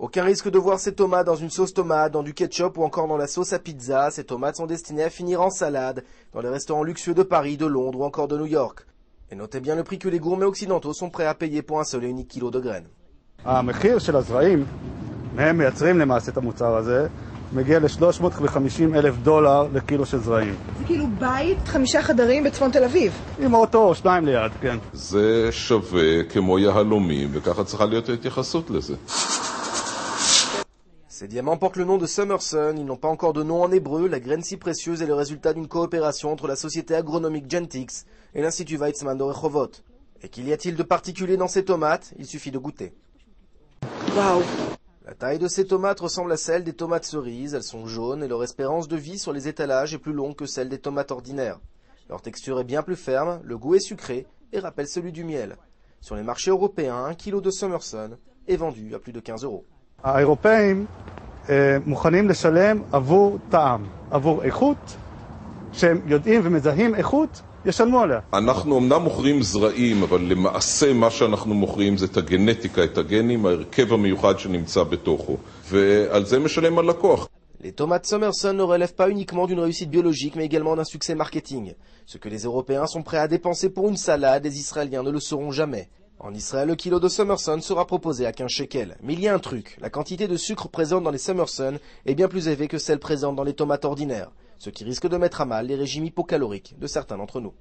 Aucun risque de voir ces tomates dans une sauce tomate, dans du ketchup ou encore dans la sauce à pizza. Ces tomates sont destinées à finir en salade, dans les restaurants luxueux de Paris, de Londres ou encore de New York. Et notez bien le prix que les gourmets occidentaux sont prêts à payer pour un seul et unique kilo de graines. המחיר של הזרעים, מהם מייצרים למעשה את המוצר הזה, מגיע ל$350,000 לקילו של זרעים. זה כאילו בית 5 חדרים בצפון תל אביב. עם אוטו או 2 ליד, כן. זה שווה כמו יהלומים, וככה צריכה להיות ההתייחסות לזה. Ces diamants portent le nom de Summerson, ils n'ont pas encore de nom en hébreu. La graine si précieuse est le résultat d'une coopération entre la société agronomique Gentix et l'Institut Weizmann de Rehovot. Et qu'il y a-t-il de particulier dans ces tomates? Il suffit de goûter. וואו. La taille de ces tomates ressemble à celle des tomates cerises, elles sont jaunes et leur espérance de vie sur les étalages est plus longue que celle des tomates ordinaires. Leur texture est bien plus ferme, le goût est sucré et rappelle celui du miel. Sur les marchés européens, 1 kg de Summerson est vendu à plus de 15 €. האירופאים מוכנים לשלם עבור טעם, עבור איכות, שהם יודעים ומזהים איכות, ישלמו עליה. אנחנו אמנם מוכרים זרעים, אבל למעשה מה שאנחנו מוכרים זה את הגנטיקה, את הגנים, ההרכב המיוחד שנמצא בתוכו. ועל זה משלם הלקוח. Les tomates Summerson ne relèvent pas uniquement d'une réussite biologique, mais également d'un succès marketing. Ce que les Européens sont prêts à dépenser pour une salade, les Israéliens ne le sauront jamais. En Israël, le kilo de Summerson sera proposé à 15 shekels. Mais il y a un truc, la quantité de sucre présente dans les Summerson est bien plus élevée que celle présente dans les tomates ordinaires, ce qui risque de mettre à mal les régimes hypocaloriques de certains d'entre nous.